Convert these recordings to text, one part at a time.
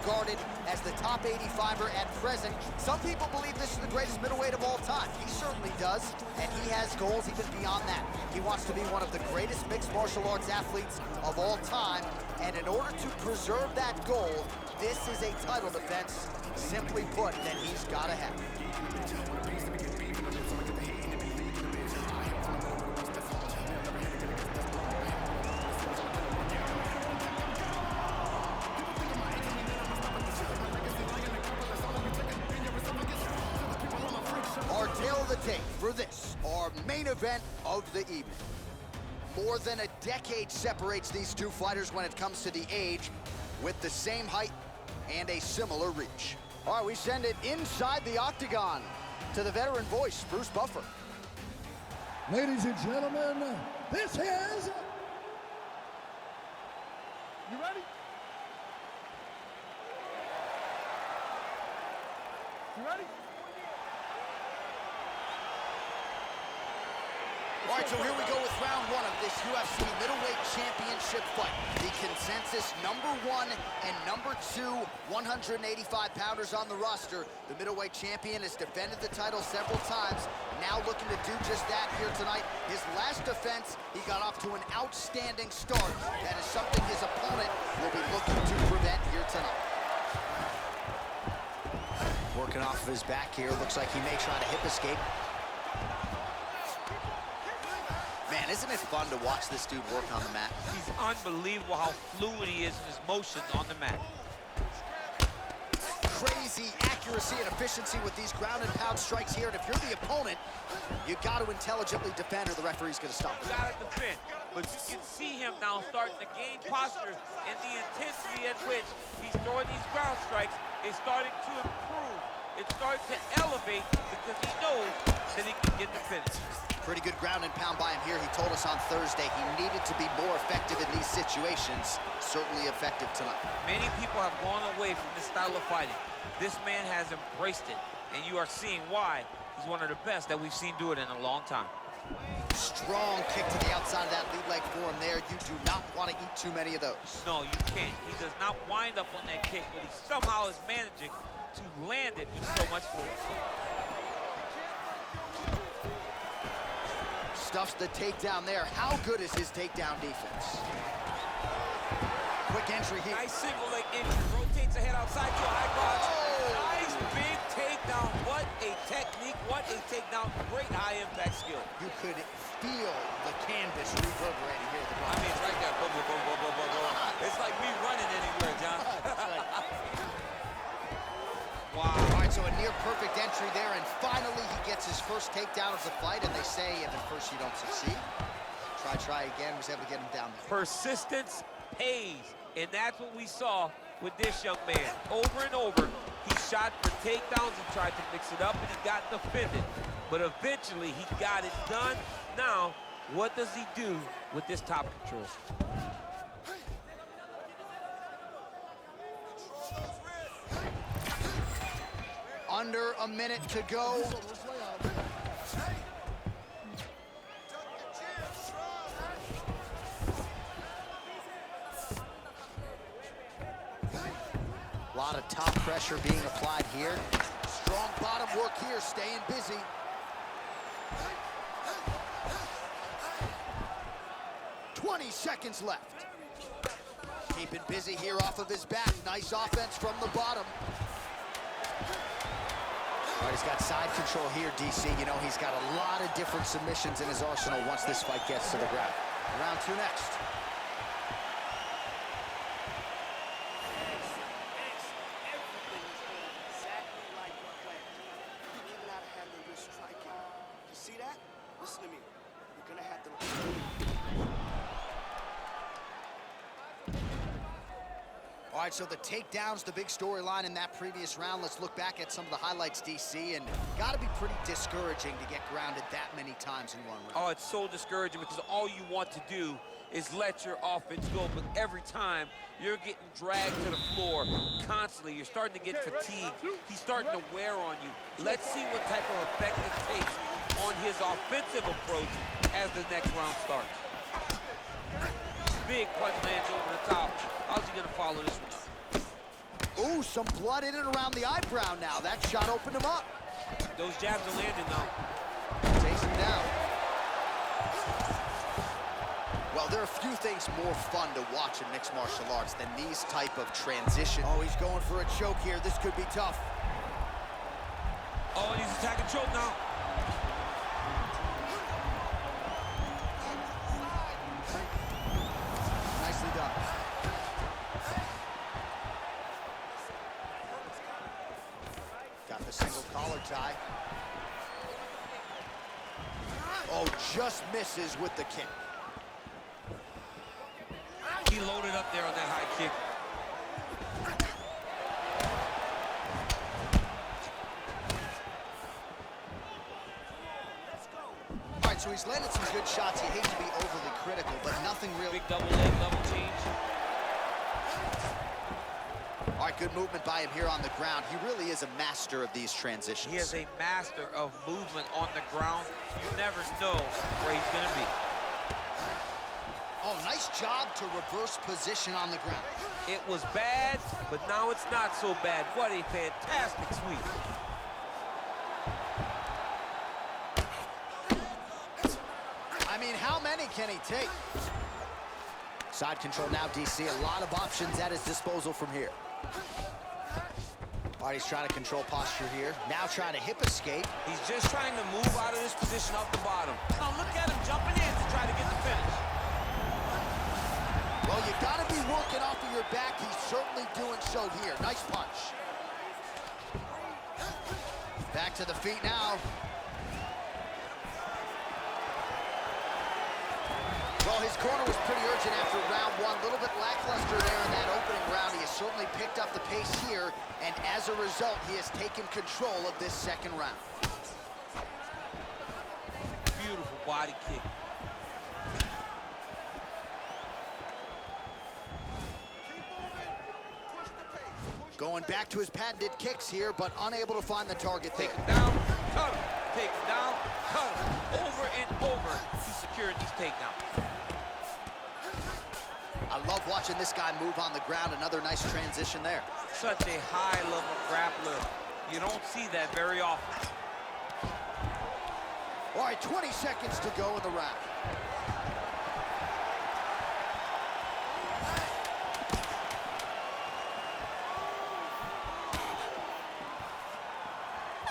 regarded as the top 85er at present. Some people believe this is the greatest middleweight of all time. He certainly does, and he has goals even beyond that. He wants to be one of the greatest mixed martial arts athletes of all time, and in order to preserve that goal, this is a title defense, simply put, that he's got to have. Our tale of the tape for this, our main event of the evening. More than a decade separates these two fighters when it comes to the age, with the same height and a similar reach. All right, we send it inside the octagon to the veteran voice, Bruce Buffer. Ladies and gentlemen, this is... You ready? You ready? All right, so here we go with round one of this UFC middleweight championship fight. The consensus #1 and #2 185-pounders on the roster. The middleweight champion has defended the title several times, now looking to do just that here tonight. His last defense, he got off to an outstanding start. That is something his opponent will be looking to prevent here tonight. Working off of his back here, looks like he may try to hip escape. Man, isn't it fun to watch this dude work on the mat? He's unbelievable how fluid he is in his motions on the mat. Crazy accuracy and efficiency with these ground and pound strikes here. And if you're the opponent, you got to intelligently defend or the referee's going to stop. You got to defend. But you can see him now starting to gain posture, and the intensity at which he's throwing these ground strikes is starting to improve. It's starting to elevate because he knows that he can get the finish. Pretty good ground and pound by him here. He told us on Thursday he needed to be more effective in these situations. Certainly effective tonight. Many people have gone away from this style of fighting. This man has embraced it, and you are seeing why he's one of the best that we've seen do it in a long time. Strong kick to the outside of that lead leg for him there. You do not want to eat too many of those. No, you can't. He does not wind up on that kick, but he somehow is managing to land it with so much force. Stuffs the takedown there. How good is his takedown defense? Quick entry here. Nice single leg entry. Rotates ahead outside to a high cross. Oh! Nice big takedown. What a technique. What a takedown. Great high impact skill. You could feel the canvas reverberating here at the bottom. I mean, it's right there. Boom, boom, boom, boom, boom, boom, boom. It's like me running anywhere, John. That's right. Wow. All right, so a near-perfect entry there, and finally he gets his first takedown of the fight, and they say if at first you don't succeed, try again. Was able to get him down there. Persistence pays, and that's what we saw with this young man. Over and over, he shot for takedowns and tried to mix it up, and he got defended. But eventually, he got it done. Now, what does he do with this top control? Under a minute to go. A lot of top pressure being applied here. Strong bottom work here, staying busy. "20 seconds left. Keeping busy here off of his back. Nice offense from the bottom. All right, he's got side control here, DC. You know, he's got a lot of different submissions in his arsenal once this fight gets to the ground. Round two next. Exactly like you planned. You cannot handle your striking. You see that? Listen to me. You're gonna have to... All right, so the takedowns, the big storyline in that previous round. Let's look back at some of the highlights, DC, and got to be pretty discouraging to get grounded that many times in one round. Oh, it's so discouraging because all you want to do is let your offense go, but every time you're getting dragged to the floor constantly, you're starting to get fatigued. He's starting to wear on you. Let's see what type of effect it takes on his offensive approach as the next round starts. Big punch lands over the top. How's he gonna follow this one up? Ooh, some blood in and around the eyebrow now. That shot opened him up. Those jabs are landing now. Takes him down. Well, there are a few things more fun to watch in mixed martial arts than these type of transitions. Oh, he's going for a choke here. This could be tough. Oh, and he's attacking choke now. Nicely done. Got the single collar tie. Oh, just misses with the kick. He loaded up there on that high kick. All right, so he's landed some good shots. You hate to be overly critical, but nothing really. Big double leg, double change. All right, good movement by him here on the ground. He really is a master of these transitions. He is a master of movement on the ground. You never know where he's going to be. Oh, nice job to reverse position on the ground. It was bad, but now it's not so bad. What a fantastic sweep. I mean, how many can he take? Side control now, DC. A lot of options at his disposal from here. All right, he's trying to control posture here. Now trying to hip escape. He's just trying to move out of this position off the bottom. Now look at him jumping in to try to get the finish. Well, you got to be working off of your back. He's certainly doing so here. Nice punch. Back to the feet now. Well, his corner was pretty urgent after round one. A little bit lackluster there in that opening round. He has certainly picked up the pace here, and as a result, he has taken control of this second round. Beautiful body kick. Going back to his patented kicks here, but unable to find the target there. Take him down, cut him. Take him down, cut him. Over and over, he's securing these takedowns. I love watching this guy move on the ground. Another nice transition there. Such a high-level grappler. You don't see that very often. All right, 20 seconds to go in the round.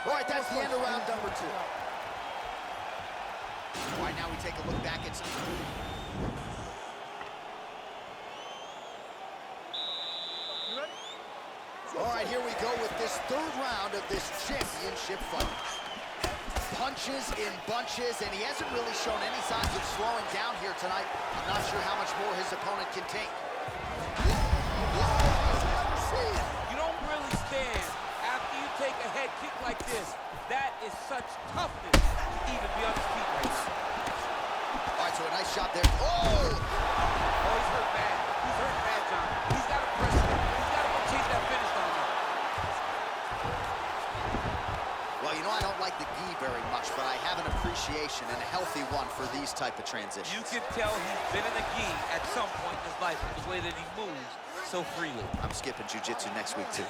All right, that's the end of round number 2. All right, now we take a look back at some... All right, here we go with this third round of this championship fight. Punches in bunches, and he hasn't really shown any signs of slowing down here tonight. I'm not sure how much more his opponent can take. You don't really stand after you take a head kick like this. That is such toughness to even be on his feet right now. All right, so a nice shot there. Oh! Oh, he's hurt bad. He's hurt bad, John. He's got to press it. He's got to go chase that finish down now. Well, you know, I don't like the gi very much, but I have an appreciation and a healthy one for these type of transitions. You can tell he's been in the gi at some point in his life with the way that he moves so freely. I'm skipping jiu-jitsu next week, too.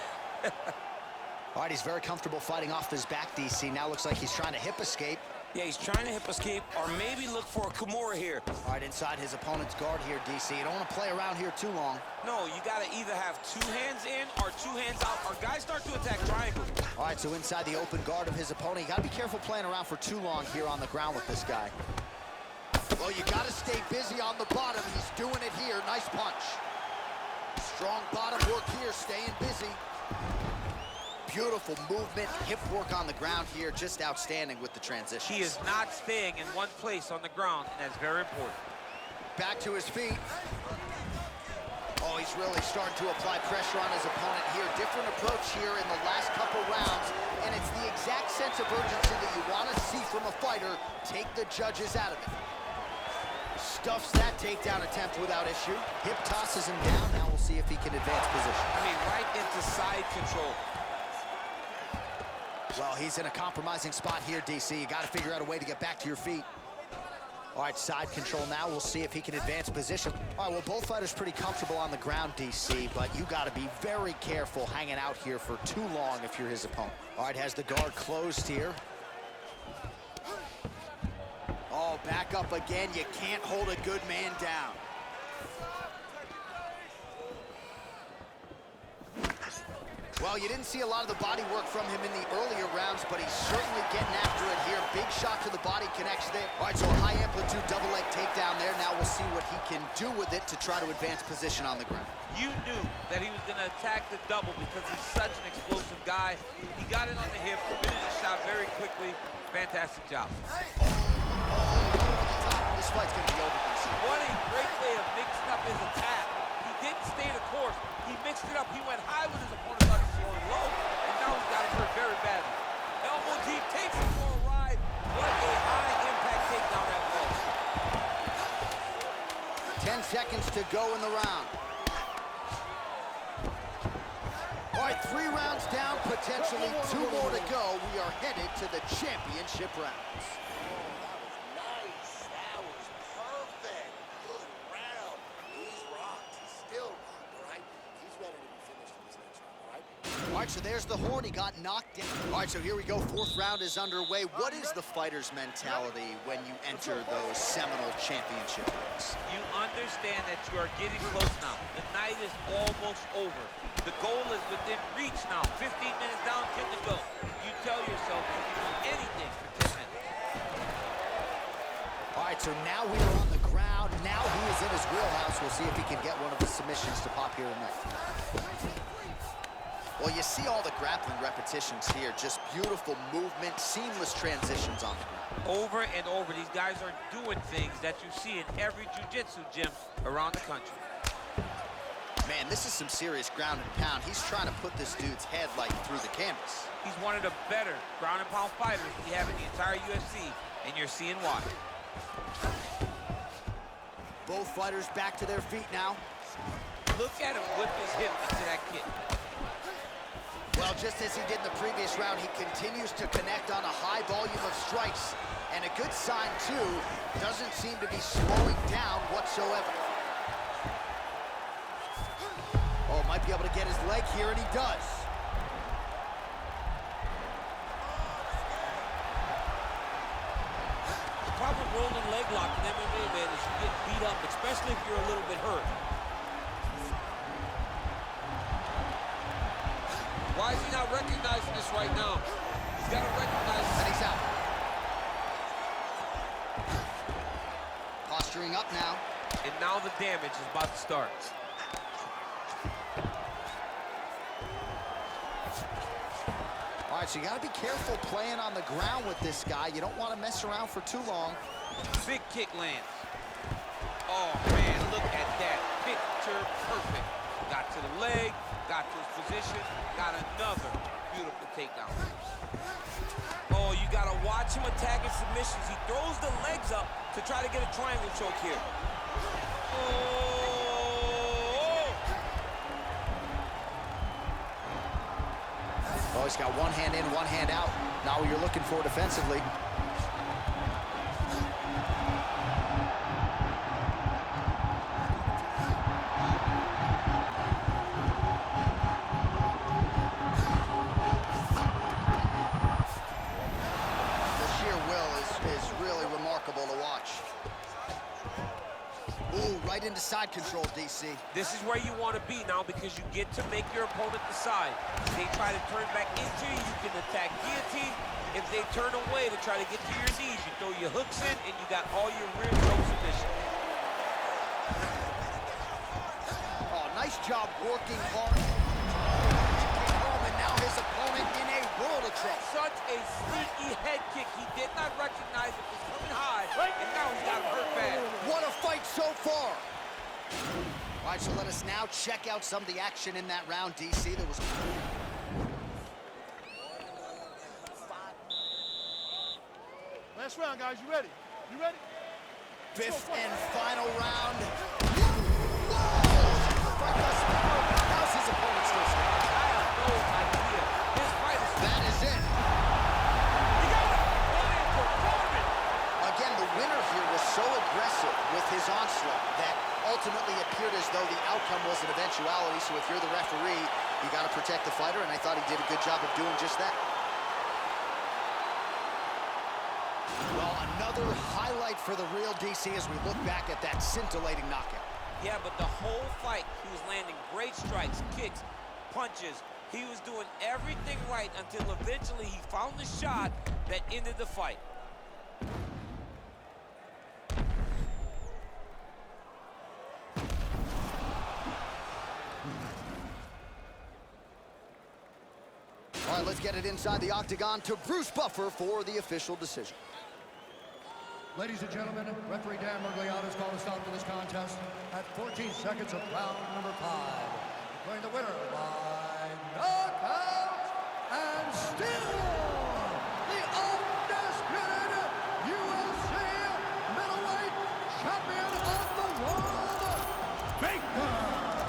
All right, he's very comfortable fighting off his back, DC. Now looks like he's trying to hip escape. Yeah, he's trying to hip escape or maybe look for a Kimura here. All right, inside his opponent's guard here, DC. You don't want to play around here too long. No, you got to either have 2 hands in or 2 hands out, or guys start to attack triangles. All right, so inside the open guard of his opponent, you got to be careful playing around for too long here on the ground with this guy. Well, you got to stay busy on the bottom. He's doing it here. Nice punch. Strong bottom work here, staying busy. Beautiful movement, hip work on the ground here, just outstanding with the transition. He is not staying in one place on the ground, and that's very important. Back to his feet. Oh, he's really starting to apply pressure on his opponent here. Different approach here in the last couple rounds, and it's the exact sense of urgency that you want to see from a fighter. Take the judges out of it. Stuffs that takedown attempt without issue. Hip tosses him down. Now we'll see if he can advance position. I mean, right into side control. Well, he's in a compromising spot here, DC. You got to figure out a way to get back to your feet. All right, side control now. We'll see if he can advance position. All right, well, both fighters pretty comfortable on the ground, DC, but you got to be very careful hanging out here for too long if you're his opponent. All right, has the guard closed here. Oh, back up again. You can't hold a good man down. Well, you didn't see a lot of the body work from him in the earlier rounds, but he's certainly getting after it here. Big shot to the body connects there. All right, so a high-amplitude double leg takedown there. Now we'll see what he can do with it to try to advance position on the ground. You knew that he was going to attack the double because he's such an explosive guy. He got it on the hip, finished the shot very quickly. Fantastic job. This fight's going to be over, DC. What a great way of mixing up his attack. He didn't stay the course. He mixed it up. He went high when his opponent thought he was going low, and now he's got him hurt very badly. Elbow deep, takes him for a ride. What a high-impact takedown that was. 10 seconds to go in the round. All right, 3 rounds down, potentially 2 more to go. We are headed to the championship rounds. All right, so there's the horn. He got knocked down. All right, so here we go. 4th round is underway. What is the fighter's mentality when you enter those seminal championship rounds? You understand that you are getting close now. The night is almost over. The goal is within reach now. 15 minutes down, 10 to go. You tell yourself you can do anything for 10 minutes. All right, so now we are on the ground. Now he is in his wheelhouse. We'll see if he can get one of the submissions to pop here tonight. Well, you see all the grappling repetitions here. Just beautiful movement, seamless transitions on the ground. Over and over, these guys are doing things that you see in every jiu-jitsu gym around the country. Man, this is some serious ground and pound. He's trying to put this dude's head, like, through the canvas. He's one of the better ground and pound fighters we have in the entire UFC, and you're seeing why. Both fighters back to their feet now. Look at him whip his hip into that kick. Well, just as he did in the previous round, he continues to connect on a high volume of strikes. And a good sign, too, doesn't seem to be slowing down whatsoever. Oh, might be able to get his leg here, and he does. The proper rolling leg lock in MMA, man, is you get beat up, especially if you're a little bit hurt. Why is he not recognizing this right now? He's got to recognize it. And he's out. Posturing up now. And now the damage is about to start. All right, so you got to be careful playing on the ground with this guy. You don't want to mess around for too long. Big kick lands. Oh, man, look at that. Picture perfect. Got to the leg, got to his position, got another beautiful takedown. Oh, you got to watch him attacking submissions. He throws the legs up to try to get a triangle choke here. Oh, he's got one hand in, one hand out. Now what you're looking for defensively. Right into side control, DC. This is where you want to be now because you get to make your opponent decide. If they try to turn back into you, you can attack guillotine. If they turn away to try to get to your knees, you throw your hooks in and you got all your rear choke submission. Oh, nice job working hard. And now his opponent in a world of trouble. Such a sneaky head kick. He did not recognize it was coming high, and now he's got him hurt bad. What a fight so far. All right, so let us now check out some of the action in that round, DC. There was... Last round, guys. You ready? You ready? 5th and final round. How's his opponent still standing? I have no idea. This fight is... That is it. He got it. What a performance. Again, the winner here was so if you're the referee, you got to protect the fighter, and I thought he did a good job of doing just that. Well, another highlight for the real DC as we look back at that scintillating knockout. Yeah, but the whole fight, he was landing great strikes, kicks, punches. He was doing everything right until eventually he found the shot that ended the fight. All right, let's get it inside the octagon to Bruce Buffer for the official decision. Ladies and gentlemen, referee Dan Mergliata has called a stop to this contest at 14 seconds of round number 5. Declaring the winner by knockout and still the undisputed UFC middleweight champion of the world, Baker.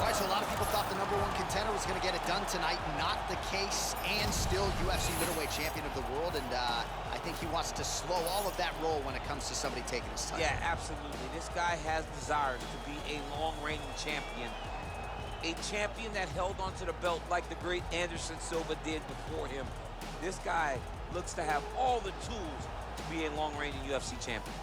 All right, so a lot of people thought the #1 contender was going to get it done tonight. Not the case, and still UFC middleweight champion of the world. And I think he wants to slow all of that roll when it comes to somebody taking his title. Yeah, absolutely. This guy has desire to be a long-reigning champion. A champion that held onto the belt like the great Anderson Silva did before him. This guy looks to have all the tools to be a long-reigning UFC champion.